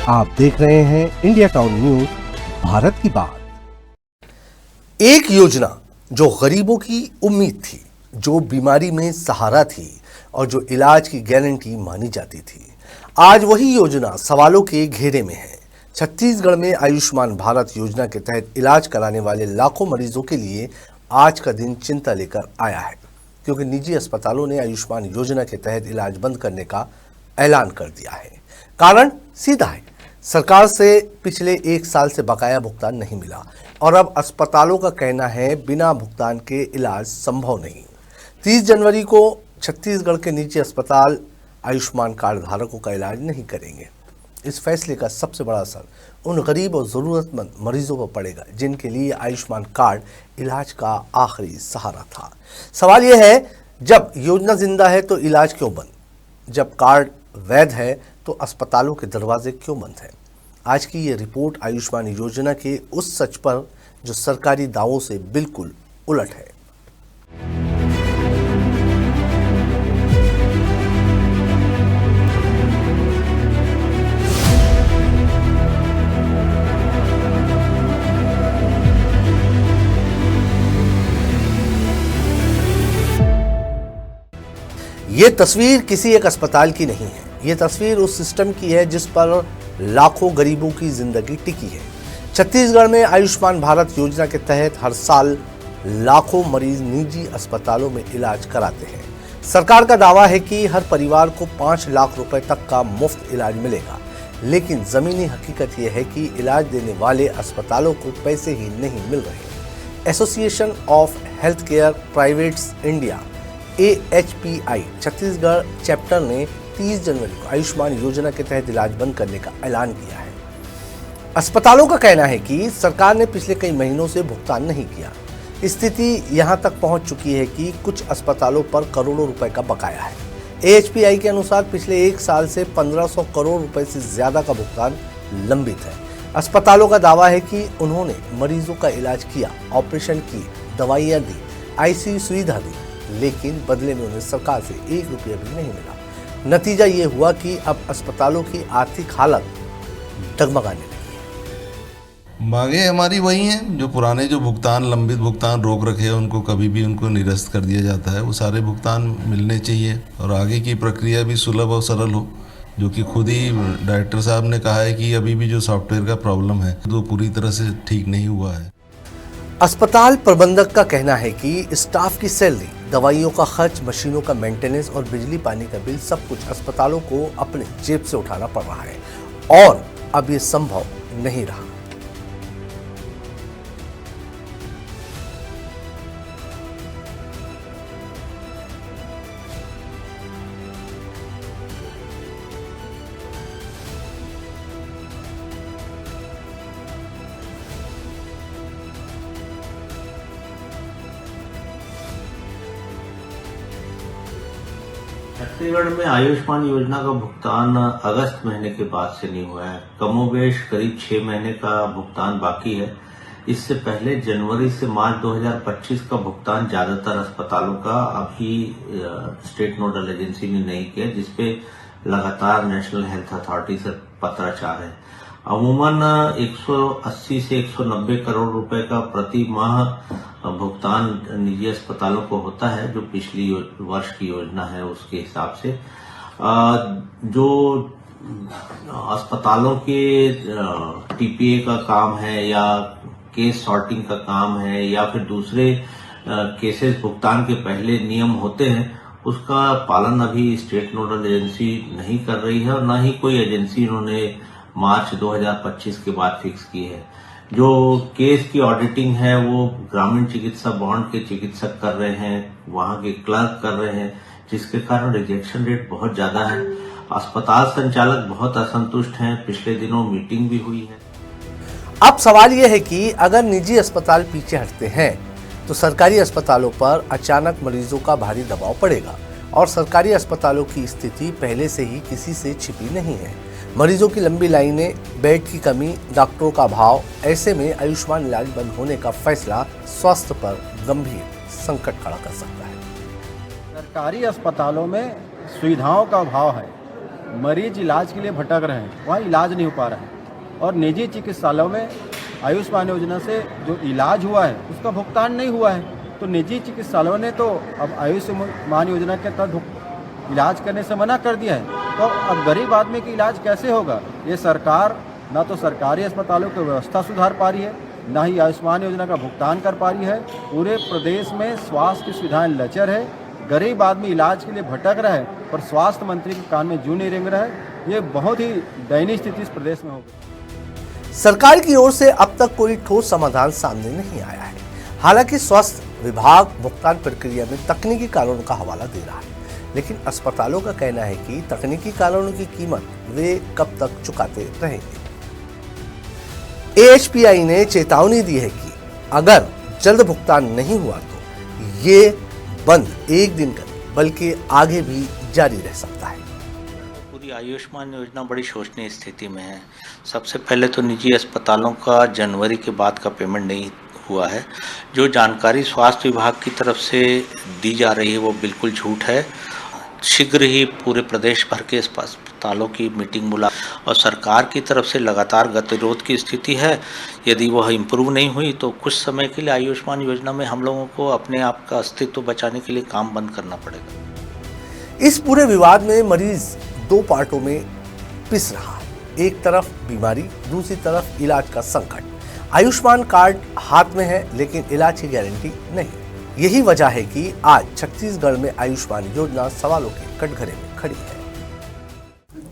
आप देख रहे हैं इंडिया टाउन न्यूज, भारत की बात। एक योजना जो गरीबों की उम्मीद थी, जो बीमारी में सहारा थी और जो इलाज की गारंटी मानी जाती थी, आज वही योजना सवालों के घेरे में है। छत्तीसगढ़ में आयुष्मान भारत योजना के तहत इलाज कराने वाले लाखों मरीजों के लिए आज का दिन चिंता लेकर आया है, क्योंकि निजी अस्पतालों ने आयुष्मान योजना के तहत इलाज बंद करने का ऐलान कर दिया है। कारण सीधा है, सरकार से पिछले 1 साल से बकाया भुगतान नहीं मिला और अब अस्पतालों का कहना है बिना भुगतान के इलाज संभव नहीं। 30 जनवरी को छत्तीसगढ़ के निजी अस्पताल आयुष्मान कार्ड धारकों का इलाज नहीं करेंगे। इस फैसले का सबसे बड़ा असर उन गरीब और ज़रूरतमंद मरीजों पर पड़ेगा जिनके लिए आयुष्मान कार्ड इलाज का आखिरी सहारा था। सवाल यह है, जब योजना जिंदा है तो इलाज क्यों बंद? जब कार्ड वैध है तो अस्पतालों के दरवाजे क्यों बंद हैं? आज की ये रिपोर्ट आयुष्मान योजना के उस सच पर जो सरकारी दावों से बिल्कुल उलट है। ये तस्वीर किसी एक अस्पताल की नहीं है, ये तस्वीर उस सिस्टम की है जिस पर लाखों गरीबों की जिंदगी टिकी है। छत्तीसगढ़ में आयुष्मान भारत योजना के तहत हर साल लाखों मरीज निजी अस्पतालों में इलाज कराते हैं। सरकार का दावा है कि हर परिवार को 5 लाख रुपए तक का मुफ्त इलाज मिलेगा, लेकिन जमीनी हकीकत यह है कि इलाज देने वाले अस्पतालों को पैसे ही नहीं मिल रहे। Association of health care privates India AHPI Chhattisgarh chapter ने 30 जनवरी को आयुष्मान योजना के तहत इलाज बंद करने का ऐलान किया है। अस्पतालों का कहना है कि सरकार ने पिछले कई महीनों से भुगतान नहीं किया। स्थिति यहां तक पहुंच चुकी है कि कुछ अस्पतालों पर करोड़ों रुपए का बकाया है। AHPI के अनुसार पिछले 1 साल से 1500 करोड़ रुपए से ज्यादा का भुगतान लंबित है। अस्पतालों का दावा है कि उन्होंने मरीजों का इलाज किया, ऑपरेशन किए, दवाइयां दी, ICU सुविधा दी, लेकिन बदले में उन्हें सरकार से 1 रुपया भी नहीं मिला। नतीजा ये हुआ कि अब अस्पतालों की आर्थिक हालत डगमगाने लगी है। मांगे हमारी वही हैं, जो पुराने जो भुगतान, लंबित भुगतान रोक रखे हैं, उनको कभी भी उनको निरस्त कर दिया जाता है। वो सारे भुगतान मिलने चाहिए और आगे की प्रक्रिया भी सुलभ और सरल हो, जो कि खुद ही डायरेक्टर साहब ने कहा है कि अभी भी जो सॉफ्टवेयर का प्रॉब्लम है तो पूरी तरह से ठीक नहीं हुआ है। अस्पताल प्रबंधक का कहना है कि स्टाफ की सैलरी, दवाइयों का खर्च, मशीनों का मेंटेनेंस और बिजली पानी का बिल सब कुछ अस्पतालों को अपने जेब से उठाना पड़ रहा है और अब ये संभव नहीं रहा। छत्तीसगढ़ में आयुष्मान योजना का भुगतान अगस्त महीने के बाद से नहीं हुआ है। कमोबेश करीब 6 महीने का भुगतान बाकी है। इससे पहले जनवरी से मार्च 2025 का भुगतान ज्यादातर अस्पतालों का अभी स्टेट नोडल एजेंसी ने नहीं किया, जिसपे लगातार नेशनल हेल्थ अथॉरिटी से पत्राचार है। अमूमन 180 से 190 करोड़ रुपए का प्रति माह भुगतान निजी अस्पतालों को होता है, जो पिछली वर्ष की योजना है उसके हिसाब से। जो अस्पतालों के TPA का काम है या केस सॉर्टिंग का काम है या फिर दूसरे केसेस भुगतान के पहले नियम होते हैं, उसका पालन अभी स्टेट नोडल एजेंसी नहीं कर रही है और न ही कोई एजेंसी उन्होंने मार्च 2025 के बाद फिक्स की है। जो केस की ऑडिटिंग है वो ग्रामीण चिकित्सा बॉन्ड के चिकित्सक कर रहे हैं, वहां के क्लर्क कर रहे हैं, जिसके कारण रिजेक्शन रेट बहुत ज्यादा है। अस्पताल संचालक बहुत असंतुष्ट हैं। पिछले दिनों मीटिंग भी हुई है। अब सवाल यह है कि अगर निजी अस्पताल पीछे हटते हैं तो सरकारी अस्पतालों पर अचानक मरीजों का भारी दबाव पड़ेगा और सरकारी अस्पतालों की स्थिति पहले से ही किसी से छिपी नहीं है। मरीजों की लंबी लाइनें, बेड की कमी, डॉक्टरों का अभाव, ऐसे में आयुष्मान इलाज बंद होने का फैसला स्वास्थ्य पर गंभीर संकट खड़ा कर सकता है। सरकारी अस्पतालों में सुविधाओं का अभाव है, मरीज इलाज के लिए भटक रहे हैं, वहाँ इलाज नहीं हो पा रहा है। और निजी चिकित्सालयों में आयुष्मान योजना से जो इलाज हुआ है उसका भुगतान नहीं हुआ है, तो निजी चिकित्सालयों ने तो अब आयुष्मान योजना के तहत इलाज करने से मना कर दिया है। तो अब गरीब आदमी की इलाज कैसे होगा? ये सरकार ना तो सरकारी अस्पतालों की व्यवस्था सुधार पा रही है, ना ही आयुष्मान योजना का भुगतान कर पा रही है। पूरे प्रदेश में स्वास्थ्य की सुविधाएं लचर है, गरीब आदमी इलाज के लिए भटक रहा है, पर स्वास्थ्य मंत्री के कान में जूं नहीं रेंग रहा है। ये बहुत ही दयनीय स्थिति इस प्रदेश में हो गई। सरकार की ओर से अब तक कोई ठोस समाधान सामने नहीं आया है। हालांकि स्वास्थ्य विभाग भुगतान प्रक्रिया में तकनीकी कारणों का हवाला दे रहा है, लेकिन अस्पतालों का कहना है कि तकनीकी कारणों की कीमत वे कब तक चुकाते रहेंगे। AHPI ने चेतावनी दी है कि अगर जल्द भुगतान नहीं हुआ तो ये बंद एक दिन का बल्कि आगे भी जारी रह सकता है। पूरी आयुष्मान योजना बड़ी शोचनीय स्थिति में है। सबसे पहले तो निजी अस्पतालों का जनवरी के बाद का पेमेंट नहीं हुआ है। जो जानकारी स्वास्थ्य विभाग की तरफ से दी जा रही है वो बिल्कुल झूठ है। शीघ्र ही पूरे प्रदेश भर के अस्पतालों की मीटिंग बुला और सरकार की तरफ से लगातार गतिरोध की स्थिति है। यदि वह इम्प्रूव नहीं हुई तो कुछ समय के लिए आयुष्मान योजना में हम लोगों को अपने आप का अस्तित्व बचाने के लिए काम बंद करना पड़ेगा। इस पूरे विवाद में मरीज दो पार्टों में पिस रहा है। एक तरफ बीमारी, दूसरी तरफ इलाज का संकट। आयुष्मान कार्ड हाथ में है लेकिन इलाज की गारंटी नहीं। यही वजह है कि आज छत्तीसगढ़ में आयुष्मान योजना सवालों के कटघरे में खड़ी है।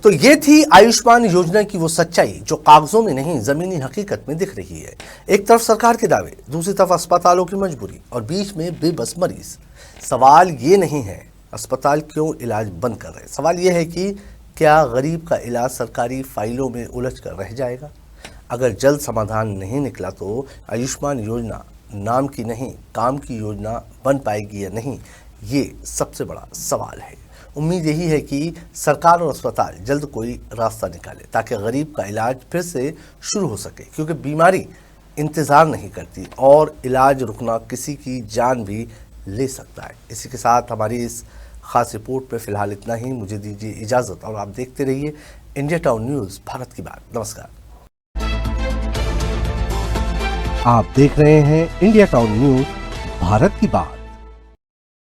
तो ये थी आयुष्मान योजना की वो सच्चाई जो कागजों में नहीं जमीनी हकीकत में दिख रही है। एक तरफ सरकार के दावे, दूसरी तरफ अस्पतालों की मजबूरी और बीच में बेबस मरीज। सवाल ये नहीं है अस्पताल क्यों इलाज बंद कर रहे, सवाल ये है कि क्या गरीब का इलाज सरकारी फाइलों में उलझ कर रह जाएगा। अगर जल्द समाधान नहीं निकला तो आयुष्मान योजना नाम की नहीं काम की योजना बन पाएगी या नहीं, ये सबसे बड़ा सवाल है। उम्मीद यही है कि सरकार और अस्पताल जल्द कोई रास्ता निकाले ताकि गरीब का इलाज फिर से शुरू हो सके, क्योंकि बीमारी इंतज़ार नहीं करती और इलाज रुकना किसी की जान भी ले सकता है। इसी के साथ हमारी इस खास रिपोर्ट में फिलहाल इतना ही। मुझे दीजिए इजाज़त और आप देखते रहिए इंडिया टाउन न्यूज़, भारत की बात। नमस्कार। आप देख रहे हैं इंडिया टाउन न्यूज़, भारत की बात।